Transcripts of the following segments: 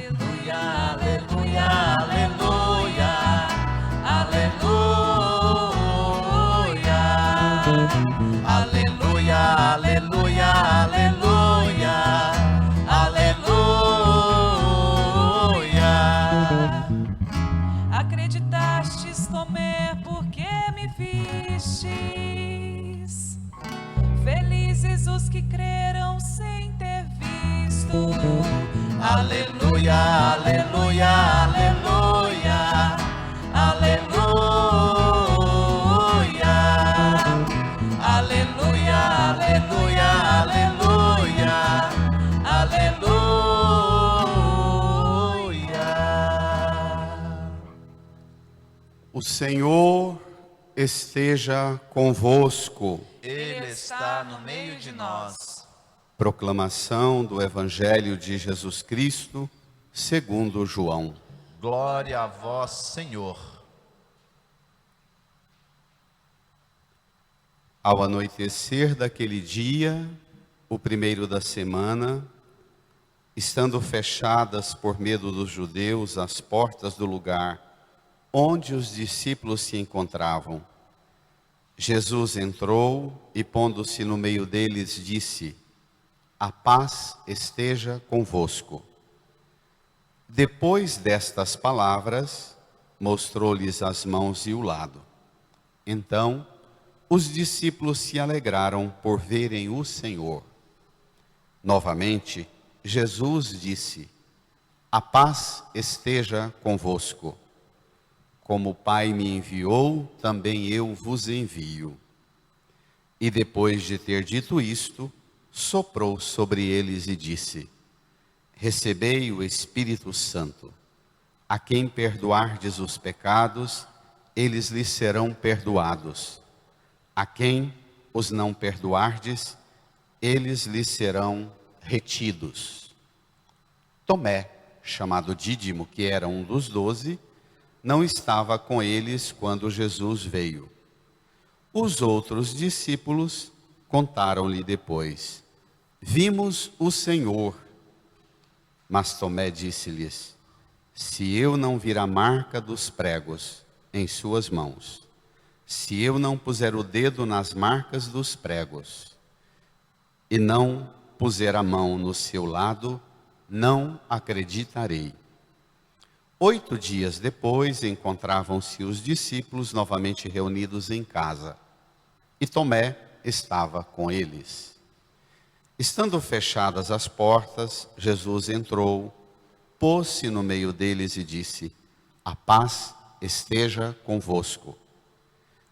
aleluia, aleluia, aleluia, aleluia, aleluia, aleluia. Acreditastes, Tomé, porque me vistes. Felizes os que creram sem ter visto. Aleluia, aleluia, aleluia, aleluia, aleluia, aleluia, aleluia, aleluia. O Senhor esteja convosco. Ele está no meio de nós. Proclamação do Evangelho de Jesus Cristo, segundo João. Glória a vós, Senhor. Ao anoitecer daquele dia, o primeiro da semana, estando fechadas por medo dos judeus as portas do lugar onde os discípulos se encontravam, Jesus entrou e, pondo-se no meio deles, disse: a paz esteja convosco. Depois destas palavras, mostrou-lhes as mãos e o lado. Então, os discípulos se alegraram por verem o Senhor. Novamente, Jesus disse: a paz esteja convosco. Como o Pai me enviou, também eu vos envio. E depois de ter dito isto, soprou sobre eles e disse: recebei o Espírito Santo. A quem perdoardes os pecados, eles lhes serão perdoados. A quem os não perdoardes, eles lhes serão retidos. Tomé, chamado Dídimo, que era um dos 12, não estava com eles quando Jesus veio. Os outros discípulos contaram-lhe depois: vimos o Senhor. Mas Tomé disse-lhes: se eu não vir a marca dos pregos em suas mãos, se eu não puser o dedo nas marcas dos pregos, e não puser a mão no seu lado, não acreditarei. 8 dias depois, encontravam-se os discípulos novamente reunidos em casa, e Tomé estava com eles. Estando fechadas as portas, Jesus entrou, pôs-se no meio deles e disse: a paz esteja convosco.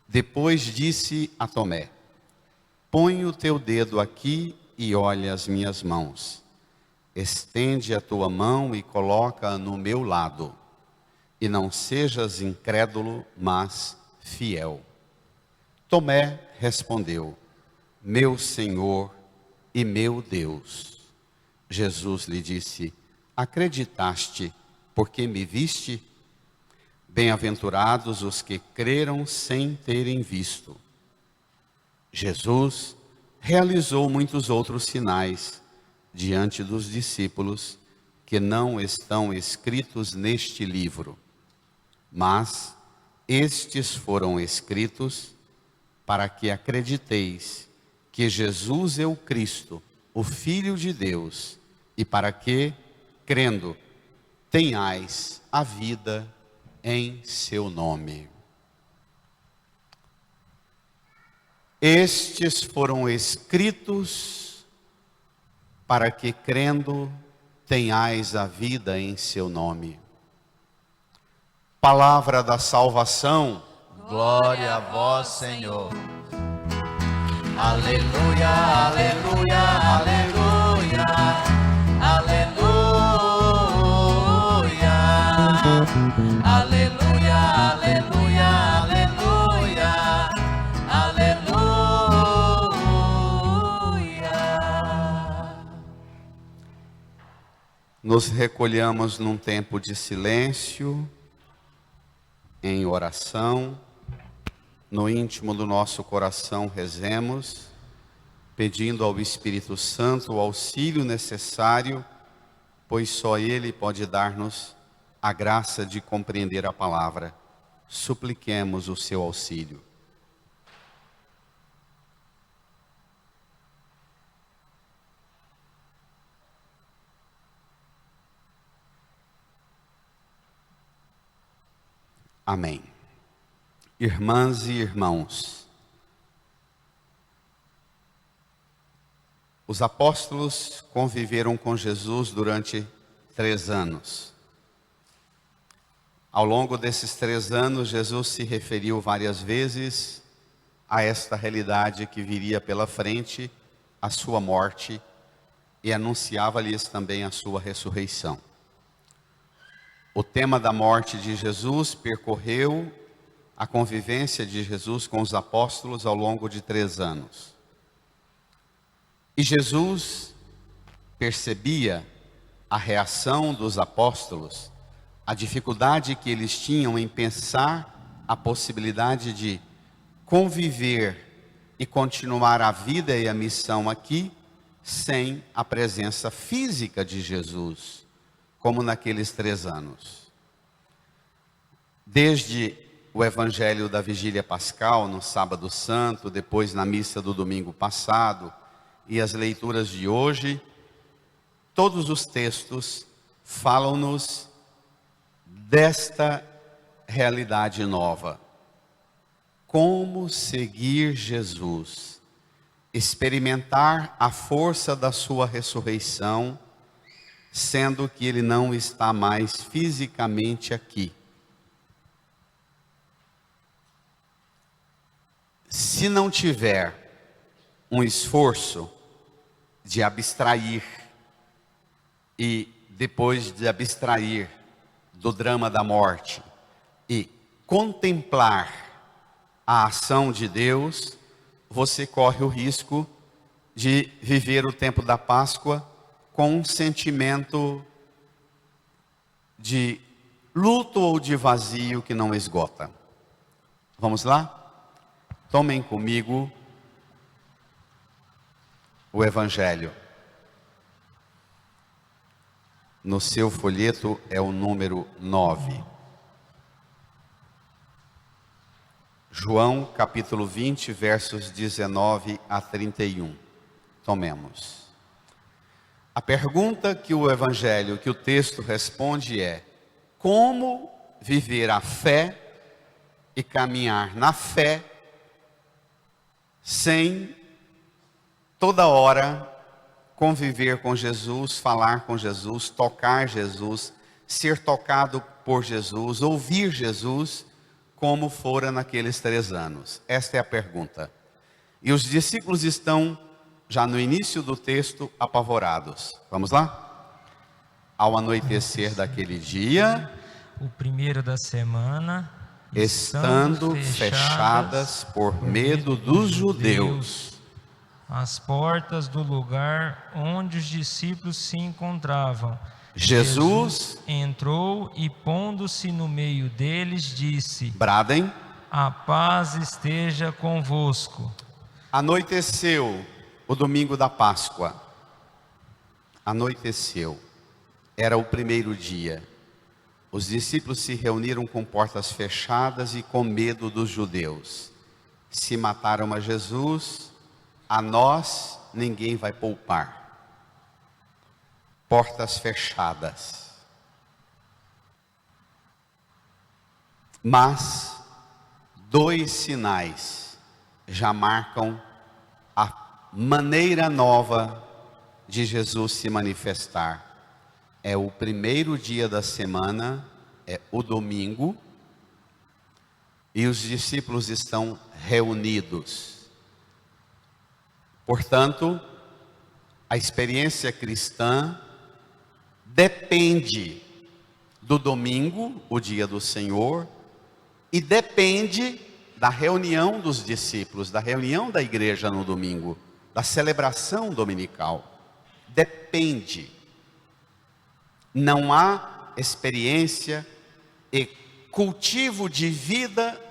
Depois disse a Tomé: põe o teu dedo aqui e olha as minhas mãos. Estende a tua mão e coloca-a no meu lado. E não sejas incrédulo, mas fiel. Tomé respondeu: meu Senhor e meu Deus. Jesus lhe disse: acreditaste porque me viste? Bem-aventurados os que creram sem terem visto. Jesus realizou muitos outros sinais diante dos discípulos que não estão escritos neste livro, mas estes foram escritos para que acrediteis que Jesus é o Cristo, o Filho de Deus, e para que, crendo, tenhais a vida em seu nome. Estes foram escritos para que, crendo, tenhais a vida em seu nome. Palavra da salvação. Glória a vós, Senhor. Aleluia, aleluia, aleluia, aleluia, aleluia, aleluia, aleluia, aleluia. Nos recolhamos num tempo de silêncio, em oração. No íntimo do nosso coração rezemos, pedindo ao Espírito Santo o auxílio necessário pois só Ele pode dar-nos a graça de compreender a palavra. Supliquemos o seu auxílio. Amém. Irmãs e irmãos, os apóstolos conviveram com Jesus durante 3 anos. Ao longo desses 3 anos, Jesus se referiu várias vezes a esta realidade que viria pela frente, a sua morte, e anunciava-lhes também a sua ressurreição. O tema da morte de Jesus percorreu a convivência de Jesus com os apóstolos ao longo de 3 anos. E Jesus percebia a reação dos apóstolos, a dificuldade que eles tinham em pensar a possibilidade de conviver e continuar a vida e a missão aqui sem a presença física de Jesus, como naqueles 3 anos. Desde o Evangelho da Vigília Pascal, no Sábado Santo, depois na missa do domingo passado, e as leituras de hoje, todos os textos falam-nos desta realidade nova. Como seguir Jesus, experimentar a força da sua ressurreição, sendo que Ele não está mais fisicamente aqui. Se não tiver um esforço de abstrair, e depois de abstrair do drama da morte, e contemplar a ação de Deus, você corre o risco de viver o tempo da Páscoa com um sentimento de luto ou de vazio que não esgota. Vamos lá? Tomem comigo o Evangelho. No seu folheto é o número 9. João capítulo 20, versos 19 a 31. Tomemos. A pergunta que o Evangelho, que o texto responde é: como viver a fé e caminhar na fé sem toda hora conviver com Jesus, falar com Jesus, tocar Jesus, ser tocado por Jesus, ouvir Jesus, como fora naqueles 3 anos? Esta é a pergunta. E os discípulos estão, já no início do texto, apavorados. Vamos lá? Ao anoitecer daquele dia, o primeiro da semana, estando fechadas por medo dos judeus, as portas do lugar onde os discípulos se encontravam, Jesus entrou e, pondo-se no meio deles, disse: bradem. A paz esteja convosco. Anoiteceu o domingo da Páscoa. Anoiteceu. Era o primeiro dia. Os discípulos se reuniram com portas fechadas e com medo dos judeus. Se mataram a Jesus, a nós ninguém vai poupar. Portas fechadas. Mas 2 sinais já marcam a maneira nova de Jesus se manifestar. É o primeiro dia da semana, é o domingo, e os discípulos estão reunidos. Portanto, a experiência cristã depende do domingo, o dia do Senhor, e depende da reunião dos discípulos, da reunião da igreja no domingo, da celebração dominical. Depende. Não há experiência e cultivo de vida,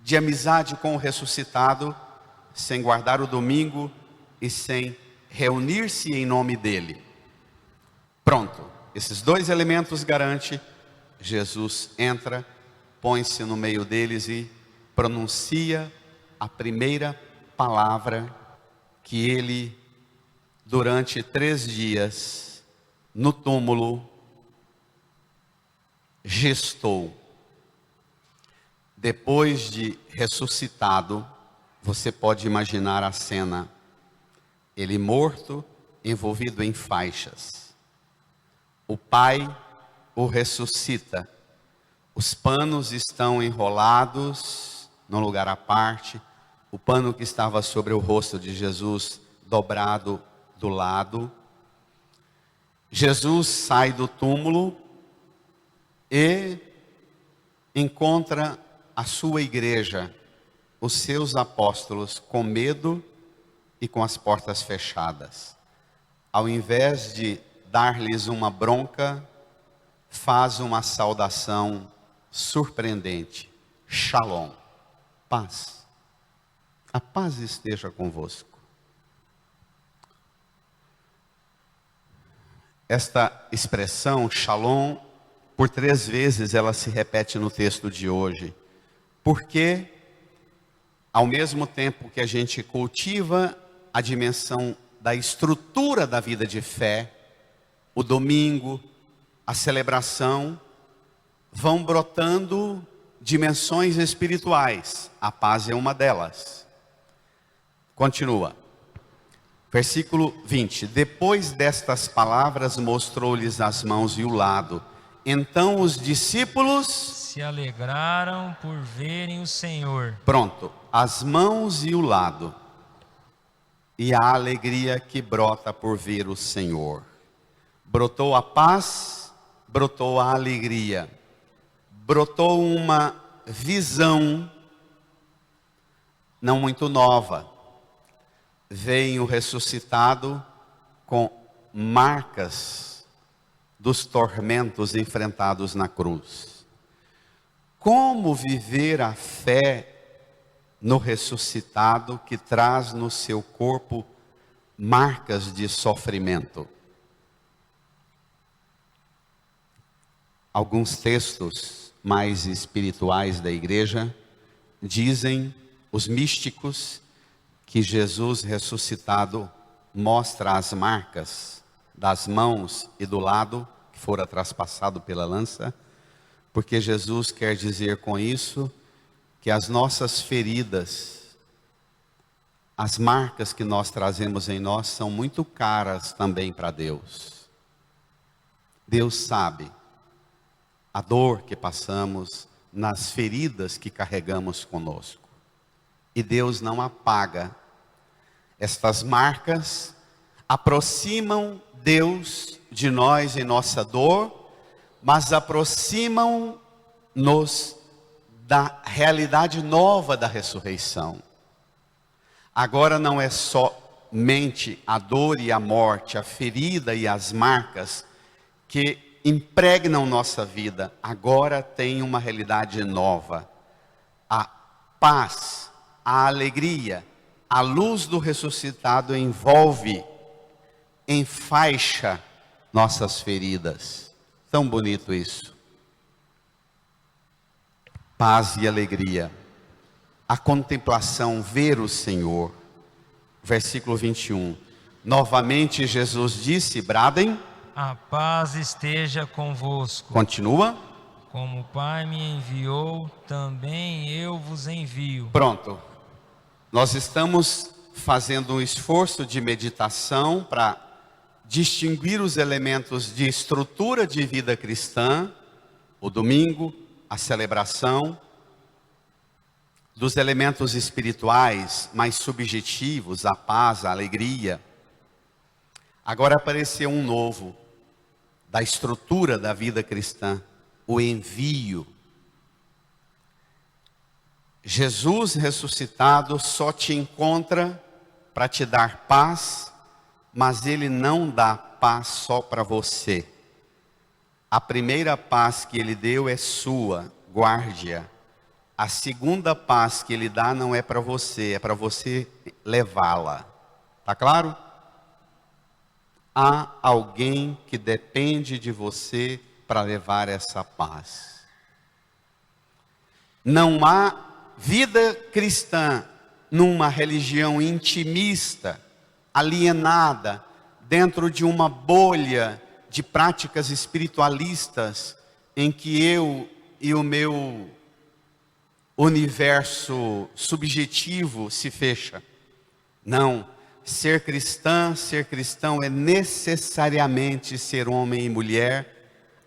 de amizade com o ressuscitado, sem guardar o domingo e sem reunir-se em nome dele. Pronto, esses dois elementos garantem. Jesus entra, põe-se no meio deles e pronuncia a primeira palavra que ele, durante 3 dias, no túmulo, gestou. Depois de ressuscitado, você pode imaginar a cena. Ele morto, envolvido em faixas. O Pai o ressuscita. Os panos estão enrolados num lugar à parte. O pano que estava sobre o rosto de Jesus dobrado do lado. Jesus sai do túmulo e encontra a sua igreja, os seus apóstolos, com medo e com as portas fechadas. Ao invés de dar-lhes uma bronca, faz uma saudação surpreendente. Shalom, paz. A paz esteja convosco. Esta expressão, shalom, por 3 vezes ela se repete no texto de hoje. Porque, ao mesmo tempo que a gente cultiva a dimensão da estrutura da vida de fé, o domingo, a celebração, vão brotando dimensões espirituais. A paz é uma delas. Continua. Versículo 20. Depois destas palavras, mostrou-lhes as mãos e o lado. Então os discípulos se alegraram por verem o Senhor. Pronto. As mãos e o lado. E a alegria que brota por ver o Senhor. Brotou a paz, brotou a alegria. Brotou uma visão não muito nova. Vem o ressuscitado com marcas dos tormentos enfrentados na cruz. Como viver a fé no ressuscitado que traz no seu corpo marcas de sofrimento? Alguns textos mais espirituais da igreja dizem, os místicos, que Jesus ressuscitado mostra as marcas das mãos e do lado que fora traspassado pela lança, porque Jesus quer dizer com isso que as nossas feridas, as marcas que nós trazemos em nós são muito caras também para Deus. Deus sabe a dor que passamos nas feridas que carregamos conosco. E Deus não apaga. Estas marcas aproximam Deus de nós em nossa dor, mas aproximam-nos da realidade nova da ressurreição. Agora não é somente a dor e a morte, a ferida e as marcas que impregnam nossa vida. Agora tem uma realidade nova. A paz, a alegria, a luz do ressuscitado envolve, enfaixa nossas feridas. Tão bonito isso. Paz e alegria. A contemplação, ver o Senhor. Versículo 21. Novamente Jesus disse, bradem. A paz esteja convosco. Continua. Como o Pai me enviou, também eu vos envio. Pronto. Nós estamos fazendo um esforço de meditação para distinguir os elementos de estrutura de vida cristã, o domingo, a celebração, dos elementos espirituais mais subjetivos, a paz, a alegria. Agora apareceu um novo, da estrutura da vida cristã, o envio. Jesus ressuscitado só te encontra para te dar paz, mas Ele não dá paz só para você. A primeira paz que Ele deu é sua, guarde-a. A segunda paz que Ele dá não é para você, é para você levá-la. Tá claro? há alguém que depende de você para levar essa paz. Não há vida cristã numa religião intimista, alienada, dentro de uma bolha de práticas espiritualistas, em que eu e o meu universo subjetivo se fecha. Não, ser cristão é necessariamente ser homem e mulher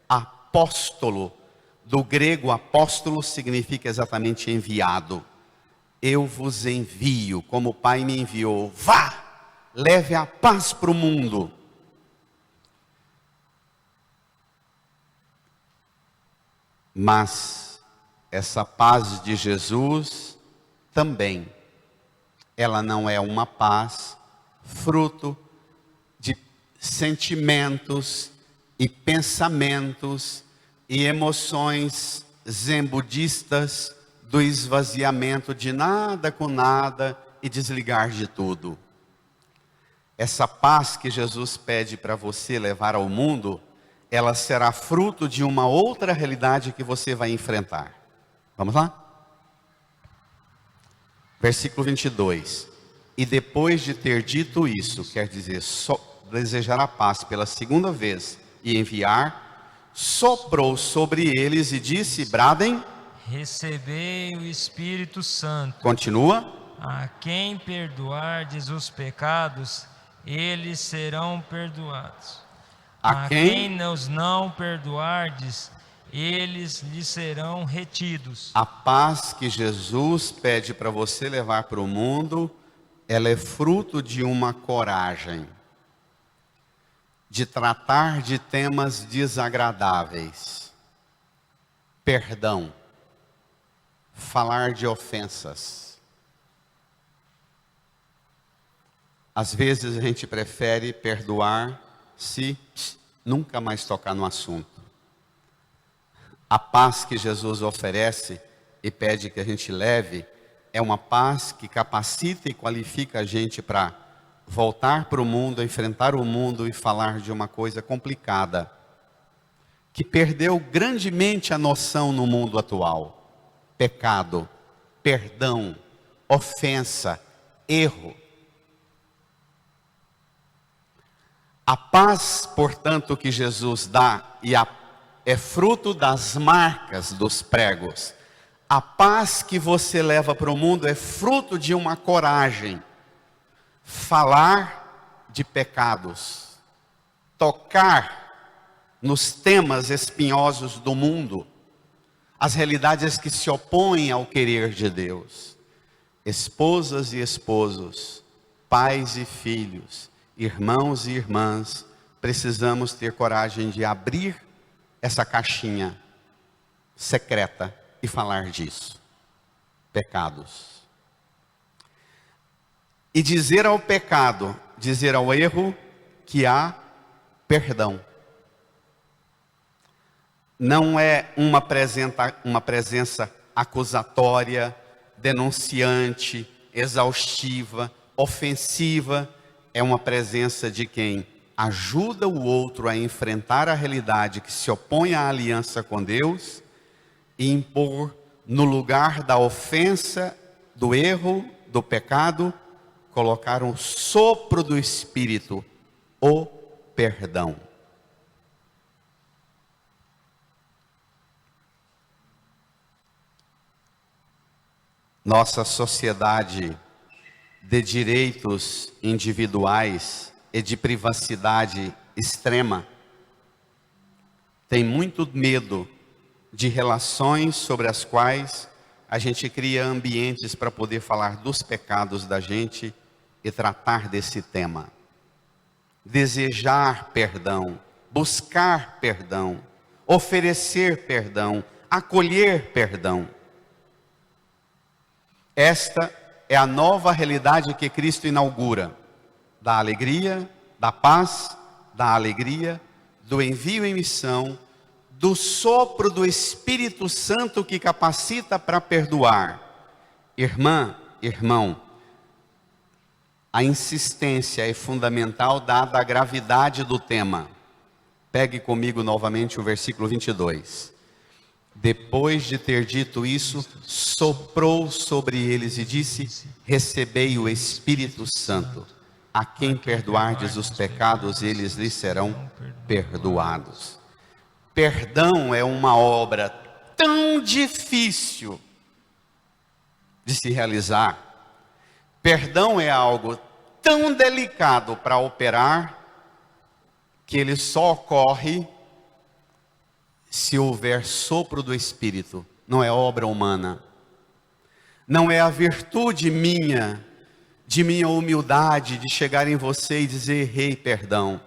apóstolo. Do grego, apóstolo significa exatamente enviado. Eu vos envio, como o Pai me enviou. Vá, leve a paz para o mundo. Mas essa paz de Jesus também, ela não é uma paz fruto de sentimentos e pensamentos e emoções zen-budistas do esvaziamento de nada com nada e desligar de tudo. Essa paz que Jesus pede para você levar ao mundo, ela será fruto de uma outra realidade que você vai enfrentar. Vamos lá? Versículo 22. E depois de ter dito isso, quer dizer, desejar a paz pela segunda vez e enviar, soprou sobre eles e disse, bradem. Recebei o Espírito Santo. Continua. A quem perdoardes os pecados, eles serão perdoados. A quem os não perdoardes, eles lhes serão retidos. A paz que Jesus pede para você levar para o mundo, ela é fruto de uma coragem de tratar de temas desagradáveis. Perdão. Falar de ofensas. Às vezes a gente prefere perdoar se nunca mais tocar no assunto. A paz que Jesus oferece e pede que a gente leve é uma paz que capacita e qualifica a gente para voltar para o mundo, enfrentar o mundo e falar de uma coisa complicada, que perdeu grandemente a noção no mundo atual. Pecado, perdão, ofensa, erro. A paz, portanto, que Jesus dá é fruto das marcas dos pregos. A paz que você leva para o mundo é fruto de uma coragem. Falar de pecados, tocar nos temas espinhosos do mundo, as realidades que se opõem ao querer de Deus. Esposas e esposos, pais e filhos, irmãos e irmãs, precisamos ter coragem de abrir essa caixinha secreta e falar disso. Pecados. E dizer ao pecado, dizer ao erro, que há perdão. Não é uma presença acusatória, denunciante, exaustiva, ofensiva. É uma presença de quem ajuda o outro a enfrentar a realidade que se opõe à aliança com Deus e impor no lugar da ofensa, do erro, do pecado, colocar um sopro do Espírito, o perdão. Nossa sociedade de direitos individuais e de privacidade extrema tem muito medo de relações sobre as quais a gente cria ambientes para poder falar dos pecados da gente e tratar desse tema. Desejar perdão, buscar perdão, oferecer perdão, acolher perdão. Esta é a nova realidade que Cristo inaugura, da alegria, da paz, da alegria, do envio em missão, do sopro do Espírito Santo que capacita para perdoar. Irmã, irmão, A insistência é fundamental dada a gravidade do tema. Pegue comigo novamente o versículo 22. Depois de ter dito isso, soprou sobre eles e disse: recebei o Espírito Santo. A quem perdoardes os pecados, eles lhes serão perdoados. Perdão é uma obra tão difícil de se realizar. Perdão é algo tão delicado para operar, que ele só ocorre se houver sopro do Espírito. Não é obra humana. Não é a virtude minha, de minha humildade, de chegar em você e dizer: errei, perdão.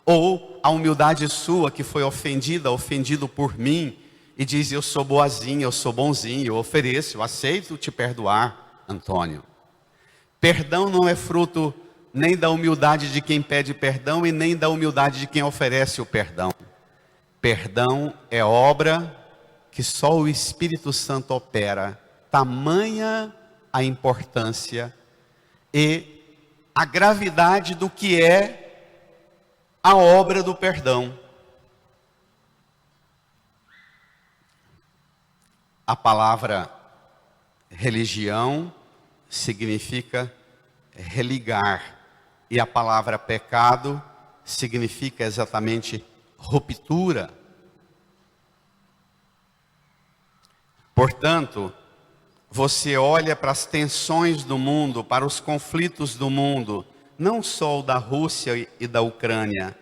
Ou a humildade sua que foi ofendido por mim, e diz: eu sou boazinha, eu sou bonzinho, eu ofereço, eu aceito te perdoar, Antônio. Perdão não é fruto nem da humildade de quem pede perdão e nem da humildade de quem oferece o perdão. Perdão é obra que só o Espírito Santo opera. Tamanha a importância e a gravidade do que é a obra do perdão. A palavra religião significa religar, e a palavra pecado significa exatamente ruptura. Portanto, você olha para as tensões do mundo, para os conflitos do mundo, não só o da Rússia e da Ucrânia,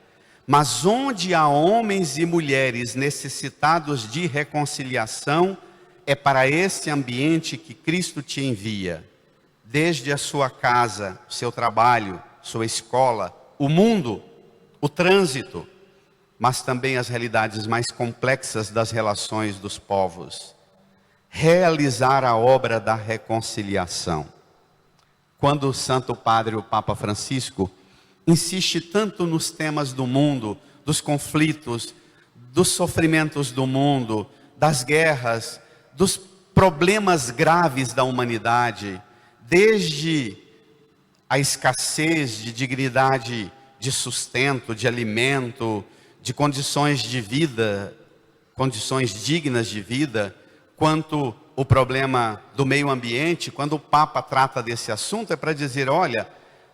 mas onde há homens e mulheres necessitados de reconciliação, é para esse ambiente que Cristo te envia. Desde a sua casa, seu trabalho, sua escola, o mundo, o trânsito, mas também as realidades mais complexas das relações dos povos. Realizar a obra da reconciliação. Quando o Santo Padre, o Papa Francisco, insiste tanto nos temas do mundo, dos conflitos, dos sofrimentos do mundo, das guerras, dos problemas graves da humanidade, desde a escassez de dignidade, de sustento, de alimento, de condições de vida, condições dignas de vida, quanto o problema do meio ambiente. Quando o Papa trata desse assunto, é para dizer: olha,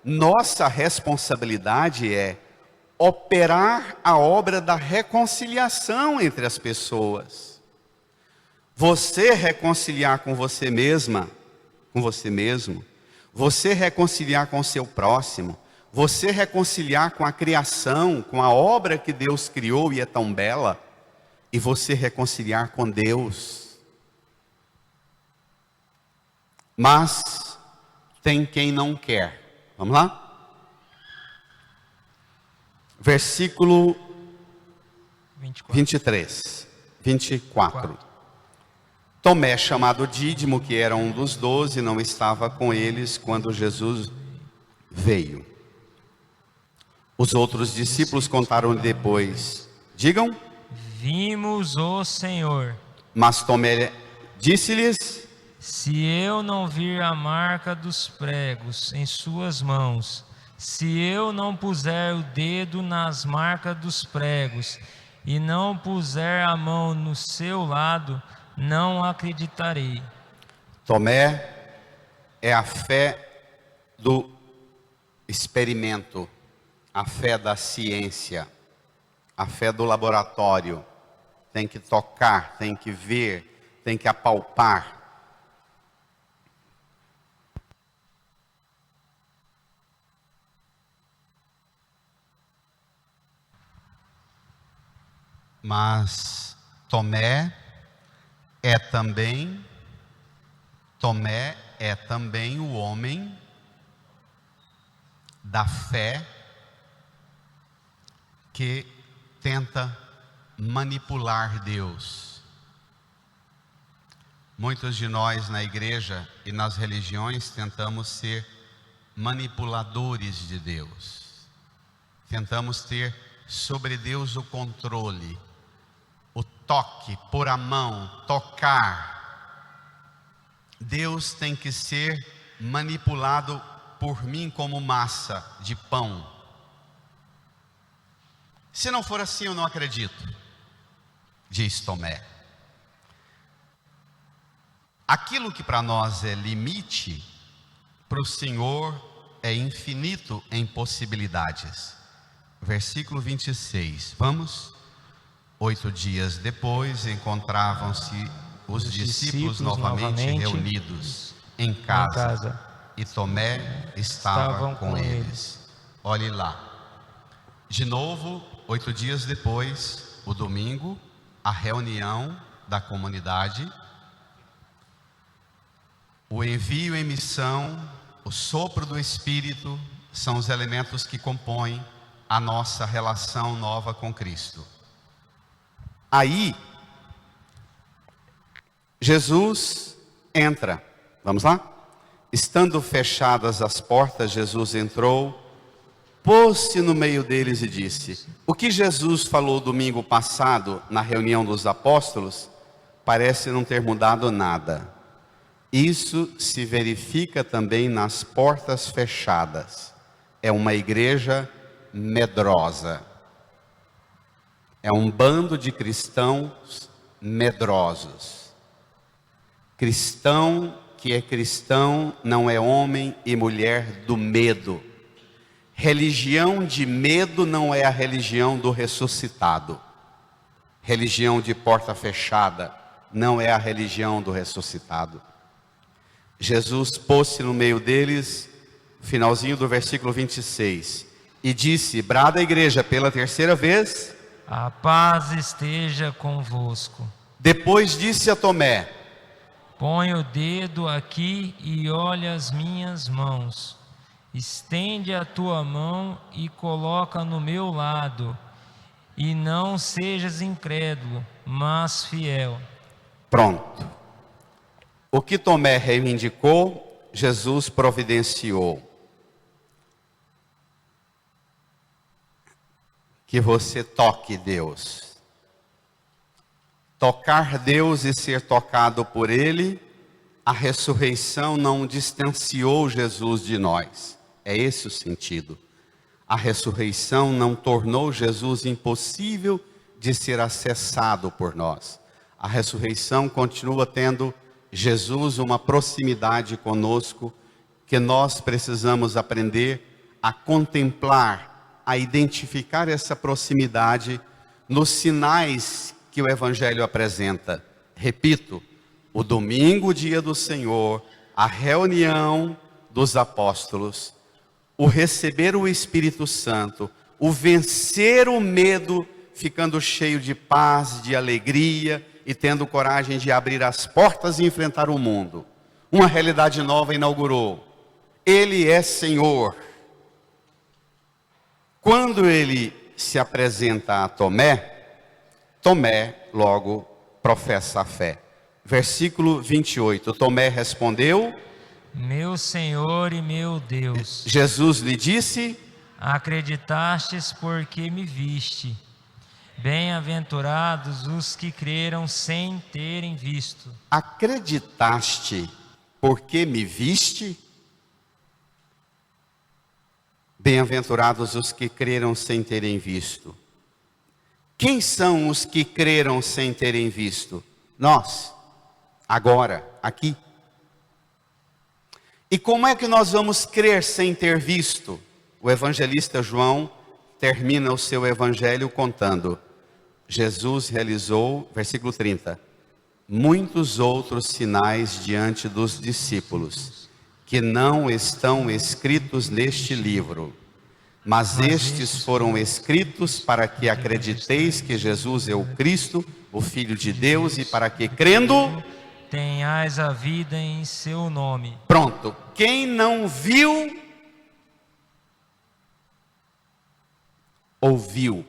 nossa responsabilidade é operar a obra da reconciliação entre as pessoas. Você reconciliar com você mesma, com você mesmo, você reconciliar com o seu próximo, você reconciliar com a criação, com a obra que Deus criou e é tão bela, e você reconciliar com Deus. Mas tem quem não quer. Vamos lá? Versículo 23, 24. Tomé, chamado Dídimo, que era um dos 12, não estava com eles quando Jesus veio. Os outros discípulos contaram depois. Digam. Vimos o Senhor. Mas Tomé disse-lhes: se eu não vir a marca dos pregos em suas mãos, se eu não puser o dedo nas marcas dos pregos, e não puser a mão no seu lado, não acreditarei. Tomé é a fé do experimento, a fé da ciência, a fé do laboratório. Tem que tocar, tem que ver, tem que apalpar. Mas Tomé é também o homem da fé que tenta manipular Deus. Muitos de nós na igreja e nas religiões tentamos ser manipuladores de Deus. Tentamos ter sobre Deus o controle, o toque, pôr a mão, tocar. Deus tem que ser manipulado por mim como massa de pão. Se não for assim, eu não acredito, diz Tomé. Aquilo que para nós é limite, para o Senhor é infinito em possibilidades. Versículo 26, vamos? 8 dias depois, encontravam-se os discípulos novamente reunidos em casa, e Tomé estava com eles. Olhe lá. De novo, 8 dias depois, o domingo, a reunião da comunidade, o envio em missão, o sopro do Espírito, são os elementos que compõem a nossa relação nova com Cristo. Aí, Jesus entra, vamos lá? Estando fechadas as portas, Jesus entrou, pôs-se no meio deles e disse: o que Jesus falou domingo passado, na reunião dos apóstolos, parece não ter mudado nada. Isso se verifica também nas portas fechadas. É uma igreja medrosa. É um bando de cristãos medrosos. Cristão que é cristão não é homem e mulher do medo. Religião de medo não é a religião do ressuscitado. Religião de porta fechada não é a religião do ressuscitado. Jesus pôs-se no meio deles, finalzinho do versículo 26, e disse, brada a igreja pela terceira vez: a paz esteja convosco. Depois disse a Tomé: põe o dedo aqui e olha as minhas mãos. Estende a tua mão e coloca no meu lado. E não sejas incrédulo, mas fiel. Pronto. O que Tomé reivindicou, Jesus providenciou. Que você toque Deus. Tocar Deus e ser tocado por Ele, a ressurreição não distanciou Jesus de nós. É esse o sentido. A ressurreição não tornou Jesus impossível de ser acessado por nós. A ressurreição continua tendo Jesus uma proximidade conosco, que nós precisamos aprender a contemplar, a identificar essa proximidade nos sinais que o Evangelho apresenta. Repito, o domingo, o dia do Senhor, a reunião dos apóstolos, o receber o Espírito Santo, o vencer o medo, ficando cheio de paz, de alegria e tendo coragem de abrir as portas e enfrentar o mundo. Uma realidade nova inaugurou. Ele é Senhor. Quando ele se apresenta a Tomé, Tomé logo professa a fé. Versículo 28, Tomé respondeu: meu Senhor e meu Deus. Jesus lhe disse: acreditastes porque me viste. Bem-aventurados os que creram sem terem visto. Acreditaste porque me viste? Bem-aventurados os que creram sem terem visto. Quem são os que creram sem terem visto? Nós, agora, aqui. E como é que nós vamos crer sem ter visto? O evangelista João termina o seu evangelho contando: Jesus realizou, versículo 30, muitos outros sinais diante dos discípulos, que não estão escritos neste livro, mas estes foram escritos para que acrediteis que Jesus é o Cristo, o Filho de Deus, e para que, crendo, tenhais a vida em seu nome. Pronto. Quem não viu, ouviu.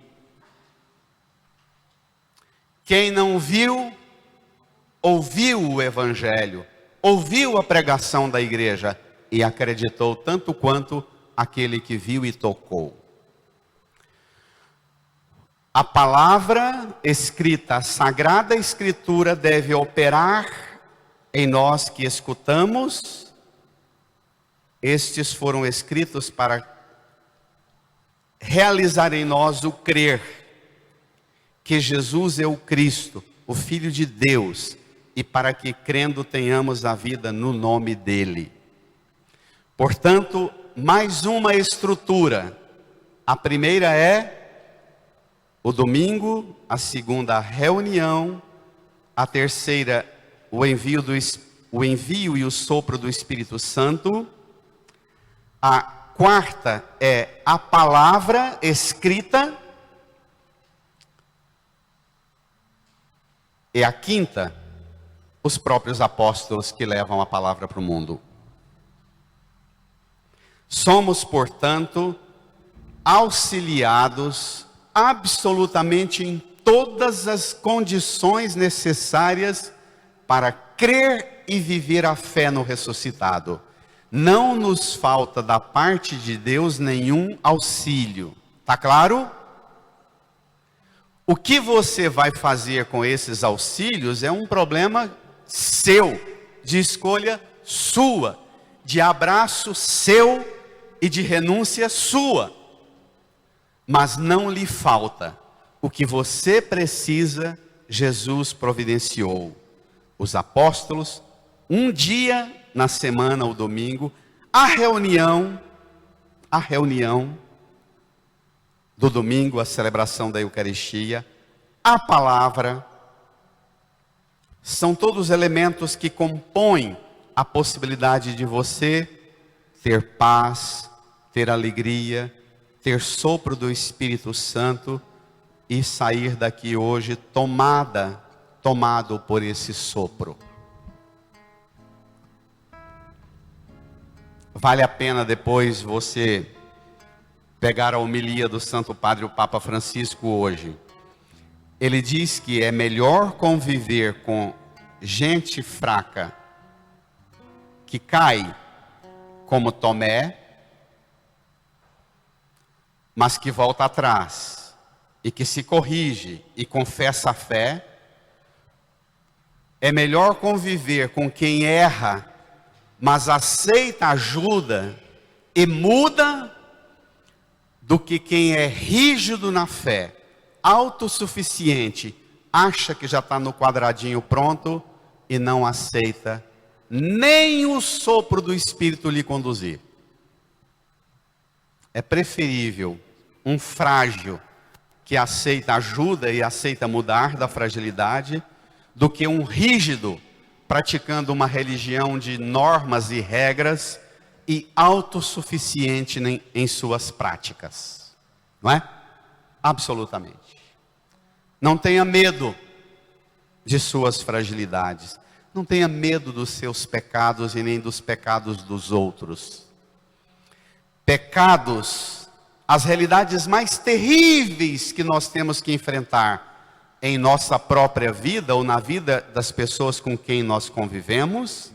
Quem não viu, ouviu o Evangelho, ouviu a pregação da igreja e acreditou tanto quanto aquele que viu e tocou. A palavra escrita, a Sagrada Escritura, deve operar em nós que escutamos estes foram escritos para realizar em nós o crer que Jesus é o Cristo, o Filho de Deus, e para que crendo tenhamos a vida no nome dele. Portanto, mais uma estrutura. A primeira é o domingo, a segunda a reunião, a terceira o envio e o sopro do Espírito Santo. A quarta é a palavra escrita. E a quinta, os próprios apóstolos que levam a palavra para o mundo. Somos, portanto, auxiliados absolutamente em todas as condições necessárias para crer e viver a fé no ressuscitado. Não nos falta da parte de Deus nenhum auxílio. Tá claro? O que você vai fazer com esses auxílios é um problema seu, de escolha sua, de abraço seu e de renúncia sua. Mas não lhe falta. O que você precisa, Jesus providenciou. Os apóstolos, um dia na semana, o domingo, a reunião do domingo, a celebração da Eucaristia, a palavra, são todos elementos que compõem a possibilidade de você ter paz, ter alegria, ter sopro do Espírito Santo e sair daqui hoje tomado por esse sopro. Vale a pena depois você pegar a homilia do Santo Padre, o Papa Francisco, hoje. Ele diz que é melhor conviver com gente fraca, que cai, como Tomé, mas que volta atrás, e que se corrige e confessa a fé. É melhor conviver com quem erra, mas aceita ajuda e muda, do que quem é rígido na fé, autossuficiente, acha que já está no quadradinho pronto e não aceita nem o sopro do Espírito lhe conduzir. É preferível um frágil que aceita ajuda e aceita mudar da fragilidade, do que um rígido praticando uma religião de normas e regras e autossuficiente em suas práticas. Não é? Absolutamente. Não tenha medo de suas fragilidades. Não tenha medo dos seus pecados e nem dos pecados dos outros. Pecados, as realidades mais terríveis que nós temos que enfrentar em nossa própria vida ou na vida das pessoas com quem nós convivemos,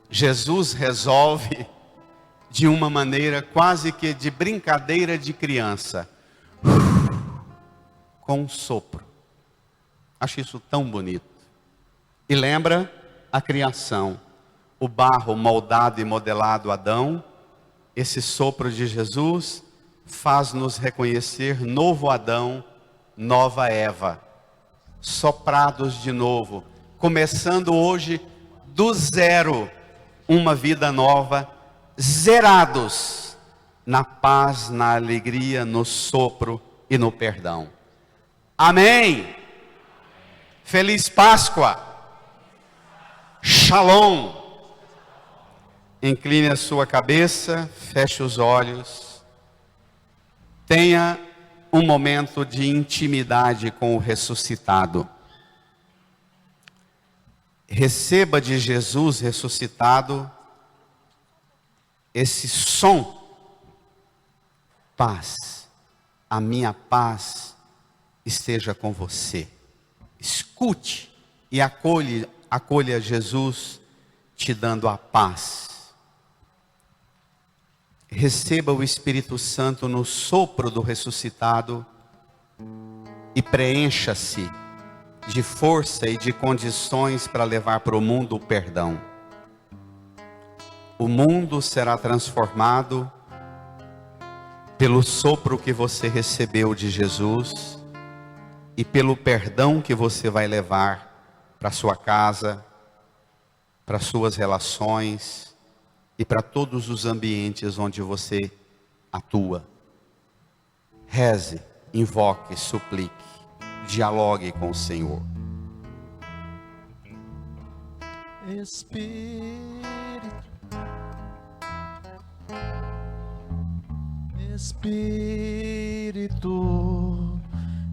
Jesus resolve de uma maneira quase que de brincadeira de criança, com um sopro. Acho isso tão bonito. E lembra a criação, o barro moldado e modelado Adão. Esse sopro de Jesus faz-nos reconhecer novo Adão, nova Eva, soprados de novo, começando hoje do zero, uma vida nova, zerados na paz, na alegria, no sopro e no perdão. Amém. Feliz Páscoa. Shalom. Incline a sua cabeça, feche os olhos. Tenha um momento de intimidade com o ressuscitado. Receba de Jesus ressuscitado esse som. Paz. A minha paz esteja com você. Escute e acolha Jesus te dando a paz. Receba o Espírito Santo no sopro do ressuscitado e preencha-se de força e de condições para levar para o mundo o perdão. o mundo será transformado pelo sopro que você recebeu de Jesus e pelo perdão que você vai levar para sua casa, para suas relações e para todos os ambientes onde você atua. Reze, invoque, suplique, dialogue com o Senhor.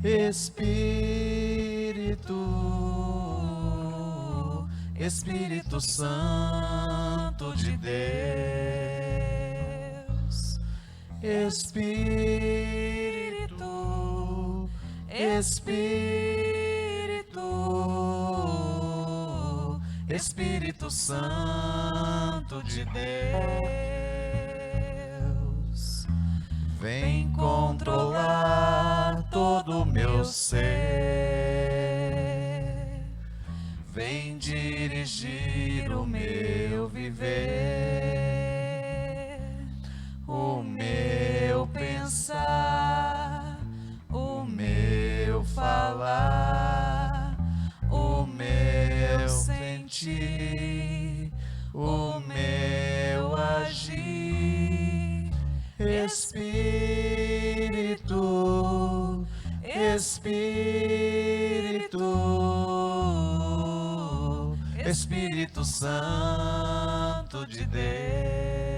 Espírito, Espírito Santo de Deus, Espírito, Espírito Santo de Deus, vem controlar todo o meu ser, vem dirigir o meu viver, o meu pensar, o meu falar, o meu sentir, o meu agir. Espírito, Espírito Santo de Deus.